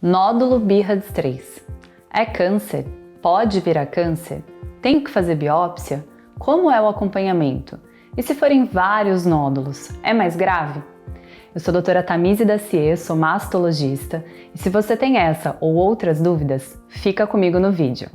Nódulo BIRADS 3. É câncer? Pode virar câncer? Tenho que fazer biópsia? Como é o acompanhamento? E se forem vários nódulos, é mais grave? Eu sou a doutora Tamísy Dacier, sou mastologista, e se você tem essa ou outras dúvidas, fica comigo no vídeo.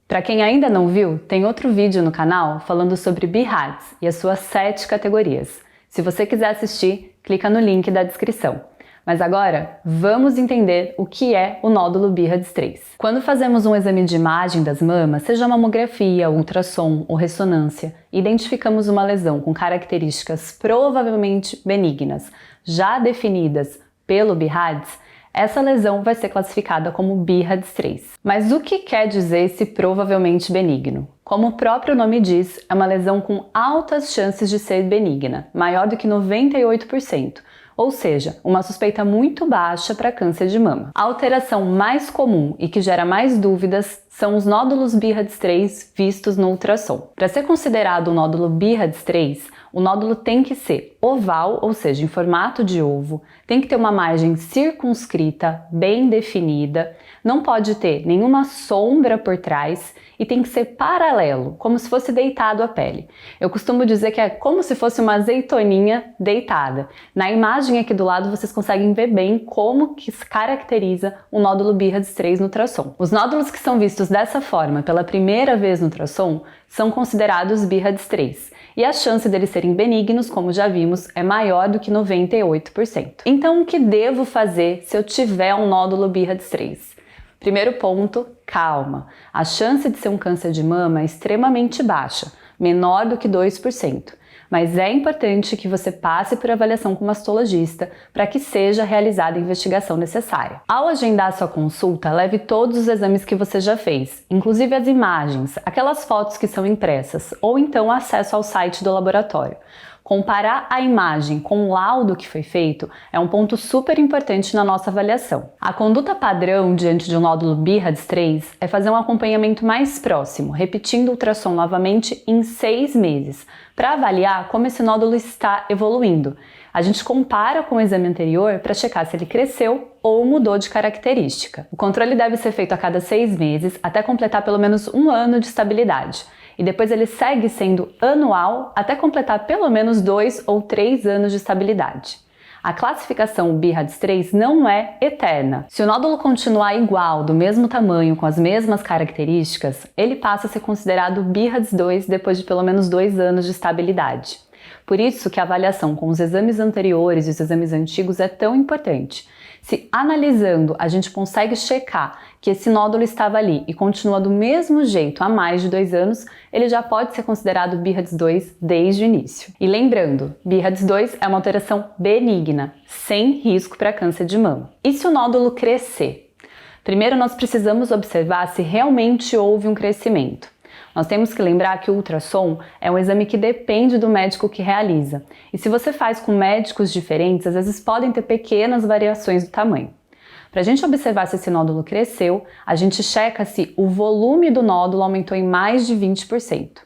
Para quem ainda não viu, tem outro vídeo no canal falando sobre BIRADS e as suas 7 categorias. Se você quiser assistir, clica no link da descrição. Mas agora, vamos entender o que é o nódulo BIRADS 3. Quando fazemos um exame de imagem das mamas, seja mamografia, ultrassom ou ressonância, identificamos uma lesão com características provavelmente benignas, já definidas pelo BIRADS, essa lesão vai ser classificada como BIRADS 3. Mas o que quer dizer esse provavelmente benigno? Como o próprio nome diz, é uma lesão com altas chances de ser benigna, maior do que 98%. Ou seja, uma suspeita muito baixa para câncer de mama. A alteração mais comum e que gera mais dúvidas são os nódulos BIRADS 3 vistos no ultrassom. Para ser considerado um nódulo BIRADS 3, o nódulo tem que ser oval, ou seja, em formato de ovo, tem que ter uma margem circunscrita, bem definida, não pode ter nenhuma sombra por trás e tem que ser paralelo, como se fosse deitado à pele. Eu costumo dizer que é como se fosse uma azeitoninha deitada. Na imagem aqui do lado vocês conseguem ver bem como que se caracteriza o nódulo BIRADS 3 no ultrassom. Os nódulos que são vistos dessa forma pela primeira vez no ultrassom são considerados BIRADS 3 e a chance deles serem benignos, como já vimos, é maior do que 98%. Então o que devo fazer se eu tiver um nódulo BIRADS 3? Primeiro ponto, calma. A chance de ser um câncer de mama é extremamente baixa, menor do que 2%. Mas é importante que você passe por avaliação com o mastologista para que seja realizada a investigação necessária. Ao agendar sua consulta, leve todos os exames que você já fez, inclusive as imagens, aquelas fotos que são impressas, ou então acesso ao site do laboratório. Comparar a imagem com o laudo que foi feito é um ponto super importante na nossa avaliação. A conduta padrão diante de um nódulo BIRADS 3 é fazer um acompanhamento mais próximo, repetindo o ultrassom novamente em 6 meses, para avaliar como esse nódulo está evoluindo. A gente compara com o exame anterior para checar se ele cresceu ou mudou de característica. O controle deve ser feito a cada 6 meses até completar pelo menos 1 ano de estabilidade. E depois ele segue sendo anual até completar pelo menos 2 ou 3 anos de estabilidade. A classificação BIRADS 3 não é eterna. Se o nódulo continuar igual, do mesmo tamanho, com as mesmas características, ele passa a ser considerado BIRADS 2 depois de pelo menos 2 anos de estabilidade. Por isso que a avaliação com os exames anteriores e os exames antigos é tão importante. Se analisando a gente consegue checar que esse nódulo estava ali e continua do mesmo jeito há mais de 2 anos, ele já pode ser considerado BIRADS 2 desde o início. E lembrando, BIRADS 2 é uma alteração benigna, sem risco para câncer de mama. E se o nódulo crescer? Primeiro nós precisamos observar se realmente houve um crescimento. Nós temos que lembrar que o ultrassom é um exame que depende do médico que realiza. E se você faz com médicos diferentes, às vezes podem ter pequenas variações do tamanho. Para a gente observar se esse nódulo cresceu, a gente checa se o volume do nódulo aumentou em mais de 20%.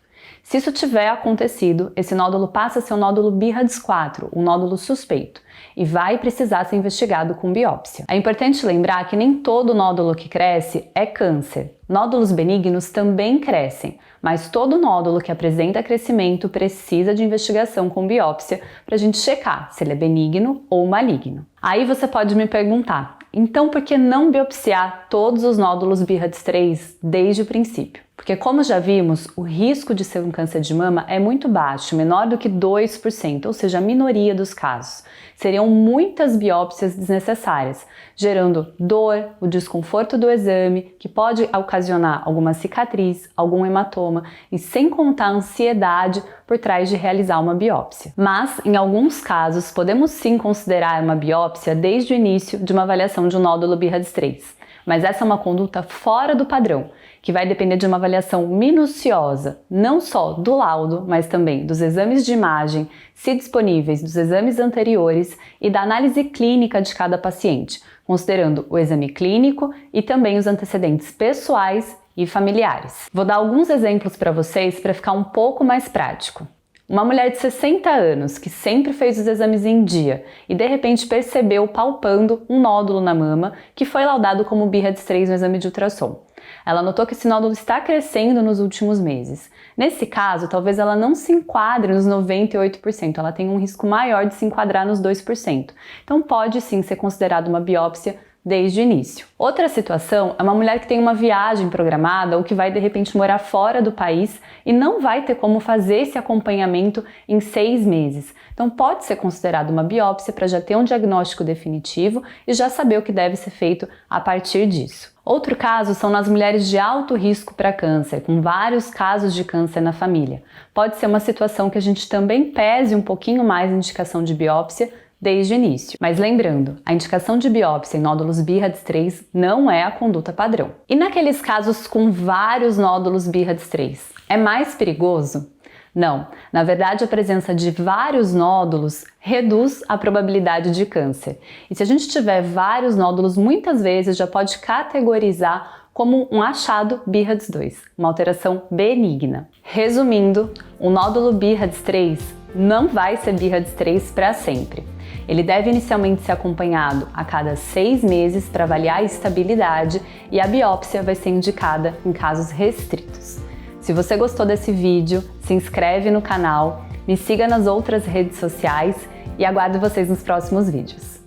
Se isso tiver acontecido, esse nódulo passa a ser um nódulo BIRADS 4, um nódulo suspeito, e vai precisar ser investigado com biópsia. É importante lembrar que nem todo nódulo que cresce é câncer. Nódulos benignos também crescem, mas todo nódulo que apresenta crescimento precisa de investigação com biópsia para a gente checar se ele é benigno ou maligno. Aí você pode me perguntar, então por que não biopsiar todos os nódulos BIRADS 3 desde o princípio? Porque como já vimos, o risco de ser um câncer de mama é muito baixo, menor do que 2%, ou seja, a minoria dos casos. Seriam muitas biópsias desnecessárias, gerando dor, o desconforto do exame, que pode ocasionar alguma cicatriz, algum hematoma, e sem contar a ansiedade por trás de realizar uma biópsia. Mas, em alguns casos, podemos sim considerar uma biópsia desde o início de uma avaliação de um nódulo BIRADS 3. Mas essa é uma conduta fora do padrão, que vai depender de uma avaliação minuciosa, não só do laudo, mas também dos exames de imagem, se disponíveis, dos exames anteriores e da análise clínica de cada paciente, considerando o exame clínico e também os antecedentes pessoais e familiares. Vou dar alguns exemplos para vocês para ficar um pouco mais prático. Uma mulher de 60 anos que sempre fez os exames em dia e de repente percebeu palpando um nódulo na mama que foi laudado como BRADS3 no exame de ultrassom. Ela notou que esse nódulo está crescendo nos últimos meses. Nesse caso, talvez ela não se enquadre nos 98%, ela tem um risco maior de se enquadrar nos 2%. Então pode sim ser considerada uma biópsia desde o início. Outra situação é uma mulher que tem uma viagem programada ou que vai de repente morar fora do país e não vai ter como fazer esse acompanhamento em 6 meses. Então pode ser considerada uma biópsia para já ter um diagnóstico definitivo e já saber o que deve ser feito a partir disso. Outro caso são nas mulheres de alto risco para câncer, com vários casos de câncer na família. Pode ser uma situação que a gente também pese um pouquinho mais a indicação de biópsia desde o início. Mas lembrando, a indicação de biópsia em nódulos BRADS3 não é a conduta padrão. E naqueles casos com vários nódulos BRADS3, é mais perigoso? Não, na verdade a presença de vários nódulos reduz a probabilidade de câncer. E se a gente tiver vários nódulos, muitas vezes já pode categorizar como um achado BRADS2, uma alteração benigna. Resumindo, o nódulo BRADS3 não vai ser BRADS3 para sempre. Ele deve inicialmente ser acompanhado a cada 6 meses para avaliar a estabilidade e a biópsia vai ser indicada em casos restritos. Se você gostou desse vídeo, se inscreve no canal, me siga nas outras redes sociais e aguardo vocês nos próximos vídeos.